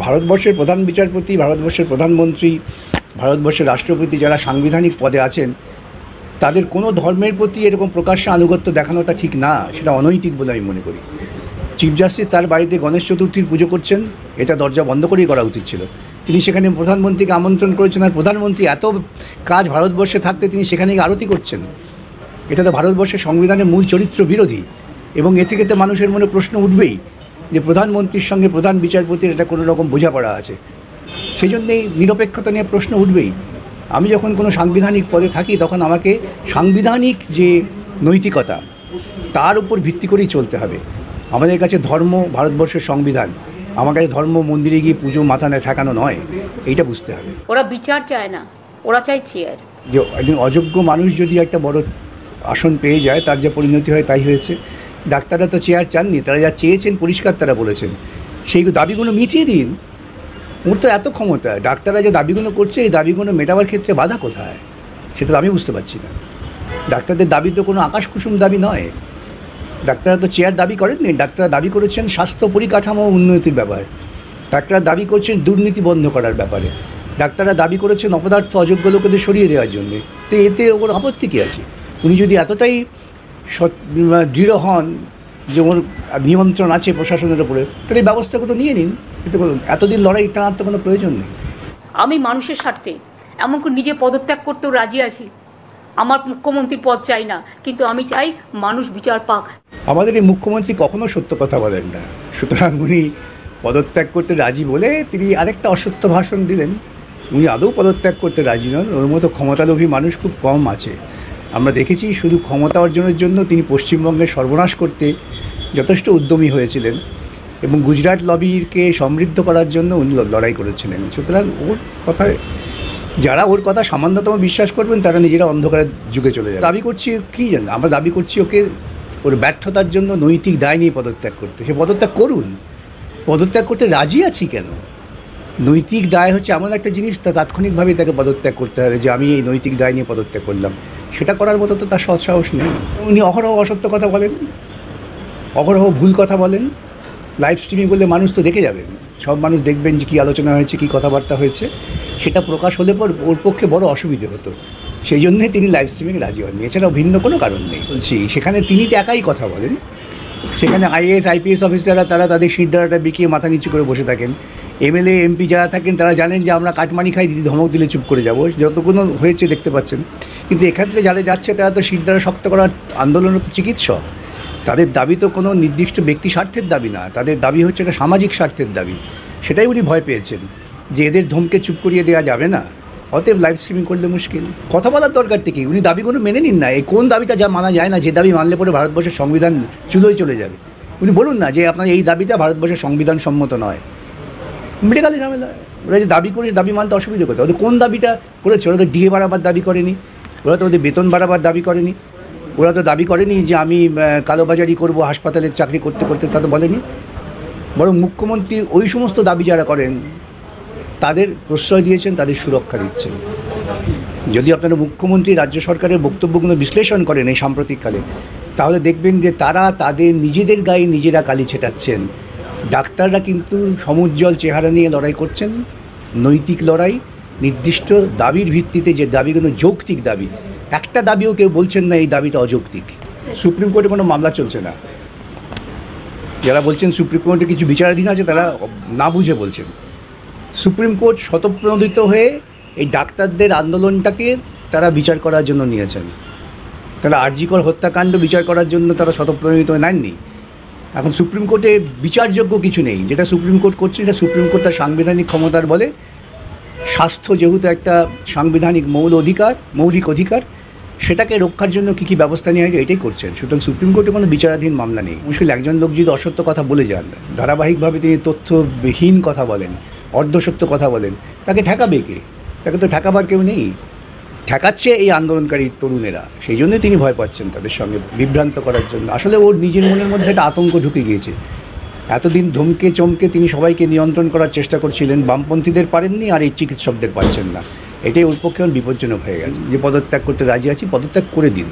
ভারতবর্ষের প্রধান বিচারপতি, ভারতবর্ষের প্রধানমন্ত্রী, ভারতবর্ষের রাষ্ট্রপতি যারা সাংবিধানিক পদে আছেন, তাদের কোনো ধর্মের প্রতি এরকম প্রকাশ্যে আনুগত্য দেখানোটা ঠিক না, সেটা অনৈতিক বলে আমি মনে করি। চিফ জাস্টিস তার বাড়িতে গণেশ চতুর্থীর পুজো করছেন, এটা দরজা বন্ধ করেই করা উচিত ছিল। তিনি সেখানে প্রধানমন্ত্রীকে আমন্ত্রণ করেছেন, আর প্রধানমন্ত্রী এত কাজ ভারতবর্ষে থাকতে তিনি সেখানে আরতি করছেন। এটা তো ভারতবর্ষের সংবিধানের মূল চরিত্র বিরোধী, এবং এ থেকে তো মানুষের মনে প্রশ্ন উঠবেই যে প্রধানমন্ত্রীর সঙ্গে প্রধান বিচারপতির এটা কোনো রকম বোঝাপড়া আছে। সেই জন্যেই নিরপেক্ষতা নিয়ে প্রশ্ন উঠবেই। আমি যখন কোনো সাংবিধানিক পদে থাকি তখন আমাকে সাংবিধানিক যে নৈতিকতা তার উপর ভিত্তি করেই চলতে হবে। আমাদের কাছে ধর্ম ভারতবর্ষের সংবিধান, আমার কাছে ধর্ম মন্দিরে গিয়ে পুজো মাথা ঠেকানো নয়, এইটা বুঝতে হবে। ওরা বিচার চায় না, ওরা চায় চেয়ার। যে একজন অযোগ্য মানুষ যদি একটা বড় আসন পেয়ে যায়, তার যে পরিণতি হয় তাই হয়েছে। ডাক্তাররা তো চেয়ার চাননি, তারা যা চেয়েছেন পরিষ্কার তারা বলেছেন, সেই দাবিগুলো মিটিয়ে দিন। ওর তো এত ক্ষমতা, ডাক্তাররা যে দাবিগুলো করছে এই দাবিগুলো মেটাবার ক্ষেত্রে বাধা কোথায়, সেটা তো আমি বুঝতে পারছি না। ডাক্তারদের দাবি তো কোনো আকাশ কুসুম দাবি নয়। ডাক্তাররা তো চেয়ার দাবি করেননি, ডাক্তাররা দাবি করেছেন স্বাস্থ্য পরিকাঠামো উন্নতির ব্যাপারে, ডাক্তাররা দাবি করছেন দুর্নীতি বন্ধ করার ব্যাপারে, ডাক্তাররা দাবি করেছেন অপদার্থ অযোগ্য লোকেদের সরিয়ে দেওয়ার জন্যে। তো এতে ওর আপত্তি কী আছে? উনি যদি এতটাই দৃঢ় হন যে ওর নিয়ন্ত্রণ আছে প্রশাসনের উপরে, তাহলে এই ব্যবস্থাগুলো নিয়ে নিন। কিন্তু এতদিন লড়াই টানার তো কোনো প্রয়োজন নেই। আমি মানুষের স্বার্থে এমনকি নিজে পদত্যাগ করতেও রাজি আছি। আমার মুখ্যমন্ত্রীর পদ চাই না, কিন্তু আমি চাই মানুষ বিচার পাক। আমাদের এই মুখ্যমন্ত্রী কখনো সত্য কথা বলেন না, সুতরাং উনি পদত্যাগ করতে রাজি বলে তিনি আরেকটা অসত্য ভাষণ দিলেন। উনি আদৌ পদত্যাগ করতে রাজি নন। ওর মতো ক্ষমতালোভী মানুষ খুব কম আছে। আমরা দেখেছি শুধু ক্ষমতা অর্জনের জন্য তিনি পশ্চিমবঙ্গের সর্বনাশ করতে যথেষ্ট উদ্যমী হয়েছিলেন, এবং গুজরাট লবিকে সমৃদ্ধ করার জন্য উনি লড়াই করেছিলেন। সুতরাং ওর কথায় যারা ওর কথা সামান্যতম বিশ্বাস করবেন তারা নিজেরা অন্ধকারের যুগে চলে যাবে। দাবি করছি কী জানেন, আমরা দাবি করছি ওকে ওর ব্যর্থতার জন্য নৈতিক দায় নিয়ে পদত্যাগ করতে। সে পদত্যাগ করুন, পদত্যাগ করতে রাজি আছি কেন? নৈতিক দায় হচ্ছে এমন একটা জিনিস, তা তাৎক্ষণিকভাবেই তাকে পদত্যাগ করতে হবে যে আমি এই নৈতিক দায় নিয়ে পদত্যাগ করলাম। সেটা করার মতো তো তার সৎসাহস নেই। উনি অহরহ অসত্য কথা বলেন, অহরহ ভুল কথা বলেন। লাইভ স্ট্রিমিং করলে মানুষ তো দেখে যাবেন, সব মানুষ দেখবেন যে কী আলোচনা হয়েছে, কী কথাবার্তা হয়েছে। সেটা প্রকাশ হলে পর ওর পক্ষে বড় অসুবিধে হতো, সেই জন্যে তিনি লাইভ স্ট্রিমিংয়ে রাজি হননি। এছাড়াও ভিন্ন কোনো কারণ নেই। বলছি সেখানে তিনি তো একাই কথা বলেন, সেখানে আইএএস আইপিএস অফিসাররা তারা তাদের শিরদাঁড়াটা বিকিয়ে মাথা নিচু করে বসে থাকেন। এমএলএ এমপি যারা থাকেন তারা জানেন যে আমরা কাটমানি খাই, দিদি ধমক দিলে চুপ করে যাবো, যতগুলো হয়েছে দেখতে পাচ্ছেন। কিন্তু এখান থেকে যারা যাচ্ছে তারা তো শিরদাঁড়া শক্ত করার আন্দোলনের তো চিকিৎসক। তাদের দাবি তো কোনো নির্দিষ্ট ব্যক্তি স্বার্থের দাবি না, তাদের দাবি হচ্ছে একটা সামাজিক স্বার্থের দাবি। সেটাই উনি ভয় পেয়েছেন যে এদের ধমকে চুপ করিয়ে দেওয়া যাবে না, অতএব লাইভ স্ট্রিমিং করলে মুশকিল। কথা বলার দরকার থেকে উনি দাবিগুলো মেনে নিন না। এই কোন দাবিটা যা মানা যায় না, যে দাবি মানলে পরে ভারতবর্ষের সংবিধান চুলোয় চলে যাবে? উনি বলুন না যে আপনার এই দাবিটা ভারতবর্ষের সংবিধান সম্মত নয়। মেডিকেলের ঝামেলা, ওরা যে দাবি করেছে দাবি মানতে অসুবিধা কোথায়? ওদের কোন দাবিটা করেছে? ওরা তো ডিএ বাড়াবার দাবি করেনি, ওরা তো ওদের বেতন বাড়াবার দাবি করেনি, ওরা তো দাবি করেনি যে আমি কালোবাজারি করব হাসপাতালের চাকরি করতে করতে, তা তো বলেনি। বরং মুখ্যমন্ত্রী ওই সমস্ত দাবি যারা করেন তাদের প্রশ্রয় দিয়েছেন, তাদের সুরক্ষা দিচ্ছেন। যদি আপনারা মুখ্যমন্ত্রী রাজ্য সরকারের বক্তব্যগুলো বিশ্লেষণ করেন এই সাম্প্রতিককালে, তাহলে দেখবেন যে তারা তাদের নিজেদের গায়ে নিজেরা কালি ছেটাচ্ছেন। ডাক্তাররা কিন্তু সমুজ্জ্বল চেহারা নিয়ে লড়াই করছেন, নৈতিক লড়াই, নির্দিষ্ট দাবির ভিত্তিতে, যে দাবিগুলো যৌক্তিক দাবি। একটা দাবিও কেউ বলছেন না এই দাবিটা অযৌক্তিক। সুপ্রিম কোর্টে কোনো মামলা চলছে না। যারা বলছেন সুপ্রিম কোর্টে কিছু বিচারাধীন আছে তারা না বুঝে বলছেন। সুপ্রিম কোর্ট স্বতঃপ্রণোদিত হয়ে এই ডাক্তারদের আন্দোলনটাকে তারা বিচার করার জন্য নিয়েছেন। তারা আরজিকর হত্যাকাণ্ড বিচার করার জন্য তারা স্বতঃপ্রণোদিত নেননি। এখন সুপ্রিম কোর্টে বিচারযোগ্য কিছু নেই। যেটা সুপ্রিম কোর্ট করছে সেটা সুপ্রিম কোর্ট তার সাংবিধানিক ক্ষমতার বলে, স্বাস্থ্য যেহেতু একটা সাংবিধানিক মৌলিক অধিকার, সেটাকে রক্ষার জন্য কী কী ব্যবস্থা নেওয়া হয় এটাই করছেন। সুতরাং সুপ্রিম কোর্টে কোনো বিচারাধীন মামলা নেই। মুশকিল একজন লোক যদি অসত্য কথা বলে যান, ধারাবাহিকভাবে তিনি তথ্যবিহীন কথা বলেন, অর্ধসত্য কথা বলেন, তাকে ঠেকাবে কে? তাকে তো ঠেকাবার কেউ নেই। ঠেকাচ্ছে এই আন্দোলনকারী তরুণেরা, সেই জন্যই তিনি ভয় পাচ্ছেন তাদের সঙ্গে বিভ্রান্ত করার জন্য। আসলে ওর নিজের মনের মধ্যে একটা আতঙ্ক ঢুকে গিয়েছে। এতদিন ধমকে চমকে তিনি সবাইকে নিয়ন্ত্রণ করার চেষ্টা করছিলেন, বামপন্থীদের পারেননি, আর এই চিকিৎসকদের পারছেন না। এটাই ওর পক্ষে বিপজ্জনক হয়ে গেছে। যে পদত্যাগ করতে রাজি আছি, পদত্যাগ করে দিন।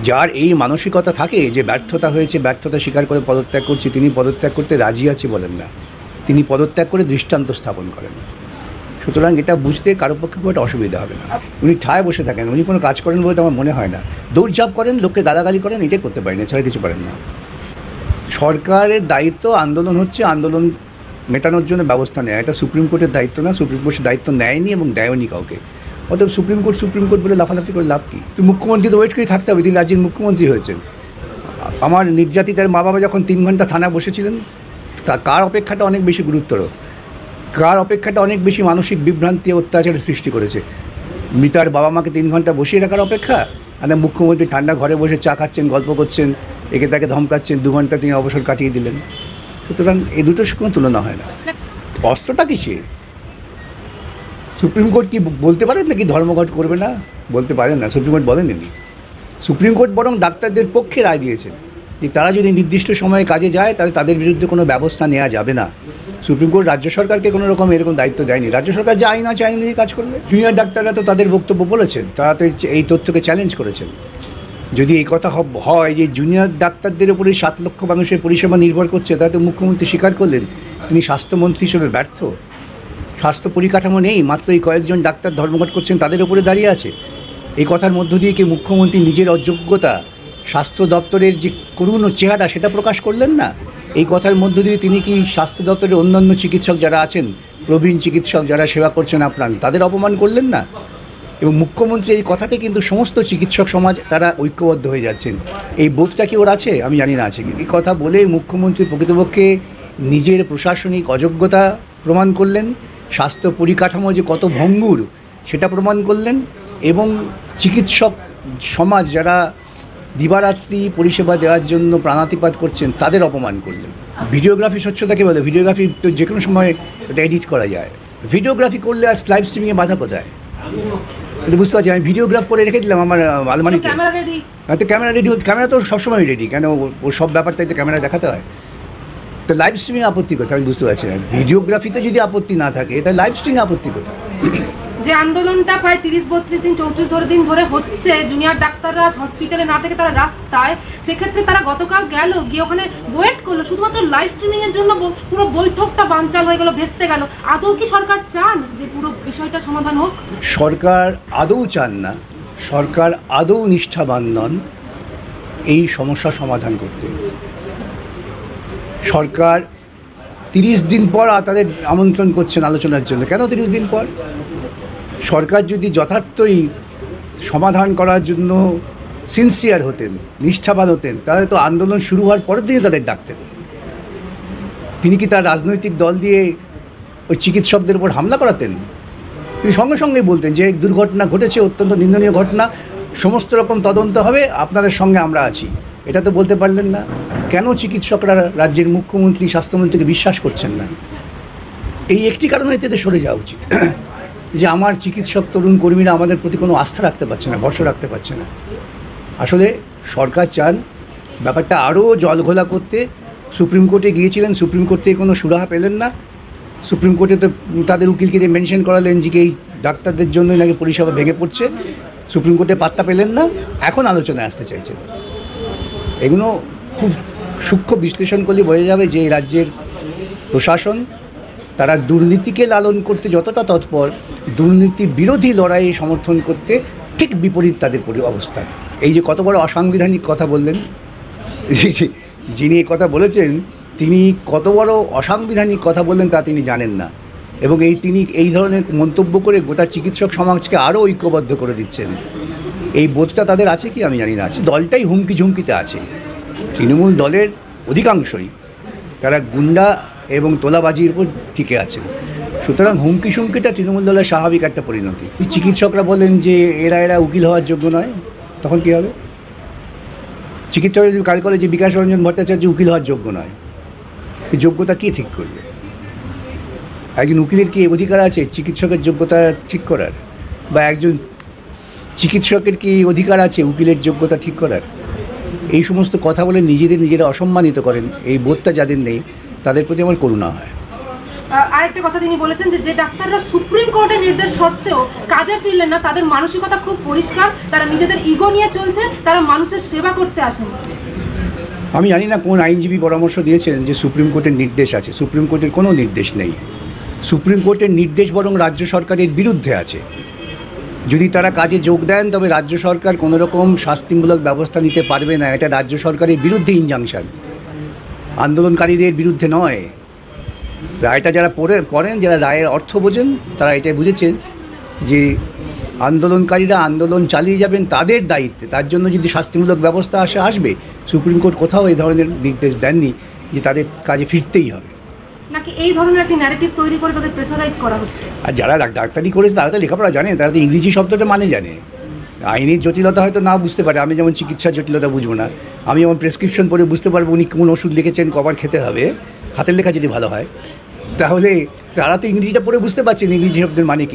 যার এই মানসিকতা থাকে যে ব্যর্থতা হয়েছে, ব্যর্থতা স্বীকার করে পদত্যাগ করছি, তিনি পদত্যাগ করতে রাজি আছে বলেন না, তিনি পদত্যাগ করে দৃষ্টান্ত স্থাপন করেন। সুতরাং এটা বুঝতে কারো পক্ষে খুব একটা অসুবিধা হবে না। উনি ঠায় বসে থাকেন, উনি কোনো কাজ করেন বলে তো আমার মনে হয় না। দৌড়ঝাঁপ করেন, লোককে গালাগালি করেন, এটাই করতে পারেন, এছাড়া কিছু পারেন না। সরকারের দায়িত্ব আন্দোলন হচ্ছে, আন্দোলন মেটানোর জন্য ব্যবস্থা নেয়। এটা সুপ্রিম কোর্টের দায়িত্ব না, সুপ্রিম কোর্টের দায়িত্ব নেয়নি এবং দেয়নি কাউকে। অতএব সুপ্রিম কোর্ট বলে লাফালাফি করে লাভ কী? মুখ্যমন্ত্রী তো ওয়েট করেই থাকতে হবে, তিনি রাজ্যের মুখ্যমন্ত্রী হয়েছেন। আমার নির্যাতিতার মা বাবা যখন 3 ঘন্টা থানা বসেছিলেন, কার অপেক্ষাটা অনেক বেশি গুরুতর, কার অপেক্ষাটা অনেক বেশি মানসিক বিভ্রান্তি অত্যাচারের সৃষ্টি করেছে? মিতার বাবা মাকে 3 ঘন্টা বসিয়ে রাখার অপেক্ষা? আর মুখ্যমন্ত্রী ঠান্ডা ঘরে বসে চা খাচ্ছেন, গল্প করছেন, একে তাকে ধমকাচ্ছেন, 2 ঘন্টা তিনি অবসর কাটিয়ে দিলেন। সুতরাং এই দুটোর কোনো তুলনা হয় না। অস্ত্রটা কিসে? সুপ্রিম কোর্ট কি বলতে পারেন নাকি ধর্মঘট করবে না? বলতে পারেন না, সুপ্রিম কোর্ট বলেননি। সুপ্রিম কোর্ট বরং ডাক্তারদের পক্ষে রায় দিয়েছেন যে তারা যদি নির্দিষ্ট সময়ে কাজে যায় তাহলে তাদের বিরুদ্ধে কোনো ব্যবস্থা নেওয়া যাবে না। সুপ্রিম কোর্ট রাজ্য সরকারকে কোনো রকম এরকম দায়িত্ব দেয়নি। রাজ্য সরকার যে আইন আছে আইন নিয়ে কাজ করবে। জুনিয়র ডাক্তাররা তো তাদের বক্তব্য বলেছেন, তারা তো এই তথ্যকে চ্যালেঞ্জ করেছেন। যদি এই কথা হয় যে জুনিয়র ডাক্তারদের উপরে 7 লক্ষ মানুষের পরিষেবা নির্ভর করছে, তাহলে তো মুখ্যমন্ত্রী স্বীকার করলেন তিনি স্বাস্থ্যমন্ত্রী হিসেবে ব্যর্থ। স্বাস্থ্য পরিকাঠামো নেই, মাত্র এই কয়েকজন ডাক্তার ধর্মঘট করছেন, তাদের উপরে দাঁড়িয়ে আছে। এই কথার মধ্য দিয়ে কি মুখ্যমন্ত্রী নিজের অযোগ্যতা, স্বাস্থ্য দপ্তরের যে করুণ চেহারা সেটা প্রকাশ করলেন না? এই কথার মধ্য দিয়ে তিনি কি স্বাস্থ্য দপ্তরের অন্যান্য চিকিৎসক যারা আছেন, প্রবীণ চিকিৎসক যারা সেবা করছেন আপ্রাণ, তাদের অপমান করলেন না? এবং মুখ্যমন্ত্রী এই কথাতে কিন্তু সমস্ত চিকিৎসক সমাজ তারা ঐক্যবদ্ধ হয়ে যাচ্ছেন। এই বোধটা কি ওর আছে? আমি জানি না আছে কি। এই কথা বলে মুখ্যমন্ত্রী প্রকৃতপক্ষে নিজের প্রশাসনিক অযোগ্যতা প্রমাণ করলেন, স্বাস্থ্য পরিকাঠামো যে কত ভঙ্গুর সেটা প্রমাণ করলেন, এবং চিকিৎসক সমাজ যারা দিবারাত্রি পরিষেবা দেওয়ার জন্য প্রাণাতিপাত করছেন তাদের অপমান করলেন। ভিডিওগ্রাফি স্বচ্ছতাকে বলে, ভিডিওগ্রাফি তো যে কোনো সময় এটা এডিট করা যায়। ভিডিওগ্রাফি করলে আর লাইভ স্ট্রিমিংয়ে বাধা কোথায়? কিন্তু বুঝতে পারছি, আমি ভিডিওগ্রাফ করে রেখে দিলাম আমার আলমারিতে। তো ক্যামেরা রেডি, ক্যামেরা তো সবসময় রেডি, কেন ও সব ব্যাপারটাই তো ক্যামেরা দেখাতে হয়। তো লাইভ স্ট্রিমিং আপত্তি কোথায় আমি বুঝতে পারছি না। ভিডিওগ্রাফিতে যদি আপত্তি না থাকে তাহলে লাইভ স্ট্রিমিং আপত্তি কোথায়? যে আন্দোলনটা প্রায় 30-32 দিন 34 দিন ধরে হচ্ছে, জুনিয়র ডাক্তাররা হসপিটালে না থেকে তারা রাস্তায়, সেক্ষেত্রে তারা গতকাল গেল, গিয়ে ওখানে ওয়েট করলো শুধুমাত্র লাইভ স্ট্রিমিং এর জন্য। পুরো বৈঠকটা বানচাল হয়ে গেল, ভেস্তে গেল। আদৌ কি সরকার চান যে পুরো বিষয়টা সমাধান হোক? সরকার আদৌ চান না, সরকার আদৌ নিষ্ঠাবান নন এই সমস্যা সমাধান করতে। সরকার 30 দিন পর তাদের আমন্ত্রণ করছেন আলোচনার জন্য। কেন 30 দিন পর? সরকার যদি যথার্থই সমাধান করার জন্য সিনসিয়ার হতেন, নিষ্ঠাবান হতেন, তাহলে তো আন্দোলন শুরু হওয়ার পরের দিনে তাদের ডাকতেন। তিনি কি তার রাজনৈতিক দল দিয়ে ওই চিকিৎসকদের উপর হামলা করাতেন? তিনি সঙ্গে সঙ্গেই বলতেন যে দুর্ঘটনা ঘটেছে, অত্যন্ত নিন্দনীয় ঘটনা, সমস্ত রকম তদন্ত হবে, আপনাদের সঙ্গে আমরা আছি। এটা তো বলতে পারলেন না। কেন চিকিৎসকরা রাজ্যের মুখ্যমন্ত্রী, স্বাস্থ্যমন্ত্রীকে বিশ্বাস করছেন না? এই একটি কারণে এতে সরে যাওয়া উচিত যে আমার চিকিৎসক তরুণ কর্মীরা আমাদের প্রতি কোনো আস্থা রাখতে পারছে না, ভরসা রাখতে পারছে না। আসলে সরকার চান ব্যাপারটা আরও জলঘোলা করতে। সুপ্রিম কোর্টে গিয়েছিলেন, সুপ্রিম কোর্ট থেকে কোনো সুরাহা পেলেন না। সুপ্রিম কোর্টে তো তাদের উকিলকে দিয়ে মেনশন করালেন যে এই ডাক্তারদের জন্যই নাকি পরিষেবা ভেঙে পড়ছে। সুপ্রিম কোর্টে পাত্তা পেলেন না, এখন আলোচনায় আসতে চাইছেন। এগুলো খুব সূক্ষ্ম বিশ্লেষণ করলে বোঝা যাবে যে এই রাজ্যের প্রশাসন তারা দুর্নীতিকে লালন করতে যতটা তৎপর, দুর্নীতি বিরোধী লড়াই সমর্থন করতে ঠিক বিপরীত তাদের অবস্থান। এই যে কত বড় অসাংবিধানিক কথা বললেন, যিনি এই কথা বলেছেন তিনি কত বড় অসাংবিধানিক কথা বললেন তা তিনি জানেন না, এবং তিনি এই ধরনের মন্তব্য করে গোটা চিকিৎসক সমাজকে আরও ঐক্যবদ্ধ করে দিচ্ছেন। এই বোধটা তাদের আছে কি আমি জানি না। আছে, দলটাই হুমকি ঝুমকিতে আছে। তৃণমূল দলের অধিকাংশই তারা গুন্ডা এবং তোলাবাজির উপর টিকে আছে। সুতরাং হুমকি সুমকিটা তৃণমূল দলের স্বাভাবিক একটা পরিণতি। চিকিৎসকরা বলেন যে এরা উকিল হওয়ার যোগ্য নয়, তখন কী হবে? চিকিৎসকরা যদি কাল করে যে বিকাশ রঞ্জন ভট্টাচার্য উকিল হওয়ার যোগ্য নয়, এই যোগ্যতা কে ঠিক করবে? একজন উকিলের কি অধিকার আছে চিকিৎসকের যোগ্যতা ঠিক করার? বা একজন চিকিৎসকের কি অধিকার আছে উকিলের যোগ্যতা ঠিক করার? এই সমস্ত কথা বলে নিজেরা অসম্মানিত করেন। এই বোধটা যাদের নেই তাদের প্রতি আমার করুণা হয়। আরেকটা কথা তিনি বলেছেন যে ডাক্তাররা সুপ্রিম কোর্টের নির্দেশ সত্ত্বেও কাজে ফিরলেন না, তাদের মানসিকতা খুব পরিষ্কার, তারা নিজেদের ইগো নিয়ে চলছে, তারা মানুষের সেবা করতে আসেন। আমি জানি না কোন আইনজীবী পরামর্শ দিয়েছেন যে সুপ্রিম কোর্টের নির্দেশ আছে। সুপ্রিম কোর্টের কোনো নির্দেশ নেই। সুপ্রিম কোর্টের নির্দেশ বরং রাজ্য সরকারের বিরুদ্ধে আছে। যদি তারা কাজে যোগ দেন তবে রাজ্য সরকার কোনো রকম শাস্তিমূলক ব্যবস্থা নিতে পারবে না। এটা রাজ্য সরকারের বিরুদ্ধে ইনজাংশন, আন্দোলনকারীদের বিরুদ্ধে নয়। রায়টা যারা পড়েন, যারা রায়ের অর্থ বোঝেন, তারা এটাই বুঝেছেন যে আন্দোলনকারীরা আন্দোলন চালিয়ে যাবেন তাদের দায়িত্বে, তার জন্য যদি শাস্তিমূলক ব্যবস্থা আসবে। সুপ্রিম কোর্ট কোথাও এই ধরনের নির্দেশ দেননি যে তাদের কাজে ফিরতেই হবে। নাকি এই ধরনের একটি ন্যারেটিভ তৈরি করে তাদের প্রেসারাইজ করা হচ্ছে? আর যারা ডাক্তারি করেছে তারা তো লেখাপড়া জানে, তারা তো ইংরেজি শব্দটা মানে জানে। আইনের জটিলতা হয়তো না বুঝতে পারে, আমি যেমন চিকিৎসার জটিলতা বুঝবো না। আমি যেমন প্রেসক্রিপশন পড়ে বুঝতে পারবো উনি কোন ওষুধ লিখেছেন, কবার খেতে হবে, হাতের লেখা যদি ভালো হয়। তাহলে তারা তো ইংরেজিটা পড়ে বুঝতে পারছেন ইংরেজি শব্দের মানে কি।